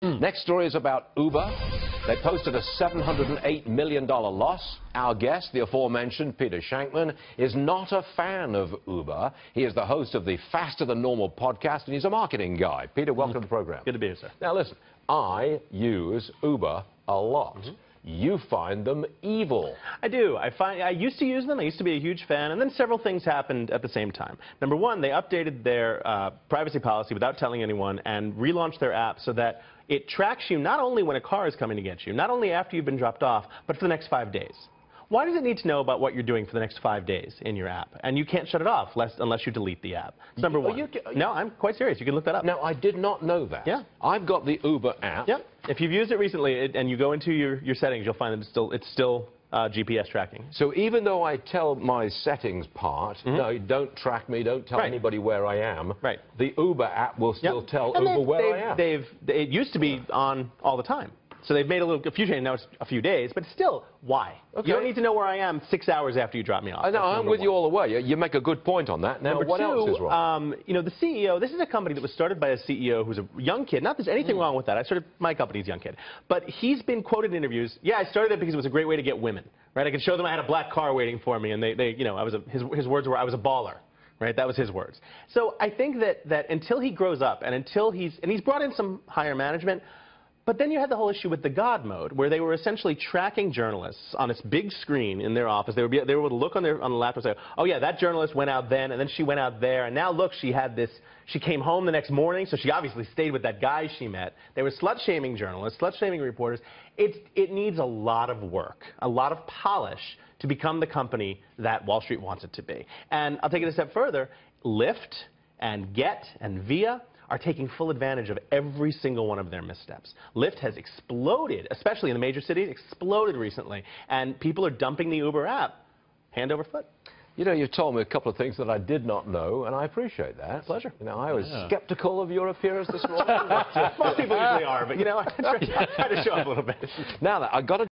Next story is about Uber. They posted a $708 million loss. Our guest, the aforementioned Peter Shankman, is not a fan of Uber. He is the host of the Faster Than Normal podcast, and he's a marketing guy. Peter, welcome to the program. Good to be here, sir. Now, listen, I use Uber a lot. You find them evil. I do. I used to use them. I used to be a huge fan, and then several things happened at the same time. Number one, they updated their privacy policy without telling anyone and relaunched their app so that it tracks you not only when a car is coming to get you, not only after you've been dropped off, but for the next 5 days. Why does it need to know about what you're doing for the next 5 days in your app? And you can't shut it off unless you delete the app. That's number one. No, I'm quite serious. You can look that up. Now, I did not know that. Yeah. I've got the Uber app. Yep. If you've used it recently and you go into your settings, you'll find that it's still GPS tracking. So even though I tell my settings part, no, don't track me, don't tell anybody where I am, the Uber app will still tell Uber where I am. It used to be on all the time. So they've made a few changes. Now it's a few days, but still, why? Okay. You don't need to know where I am 6 hours after you drop me off. I know, I'm with you all the way. You make a good point on that. Now, what else is wrong? You know, the CEO, this is a company that was started by a CEO who's a young kid. Not that there's anything wrong with that. I started my company's young kid. But he's been quoted in interviews, yeah, I started it because it was a great way to get women, right? I could show them I had a black car waiting for me, and you know, his words were, I was a baller. Right, that was his words. So I think that until he grows up and until he's brought in some higher management, but then you had the whole issue with the God mode, where they were essentially tracking journalists on this big screen in their office. They were able to look on the laptop and say, oh yeah, that journalist went out then, and then she went out there, and now look, she came home the next morning, so she obviously stayed with that guy she met. They were slut-shaming journalists, slut-shaming reporters. It needs a lot of work, a lot of polish to become the company that Wall Street wants it to be. And I'll take it a step further. Lyft and Get and Via are taking full advantage of every single one of their missteps. Lyft has exploded, especially in the major cities, exploded recently, and people are dumping the Uber app hand over foot. You know, you've told me a couple of things that I did not know, and I appreciate that. Pleasure. You know, I was skeptical of your appearance this morning. Most people usually are, but you know, I try to show up a little bit. Now, I've got to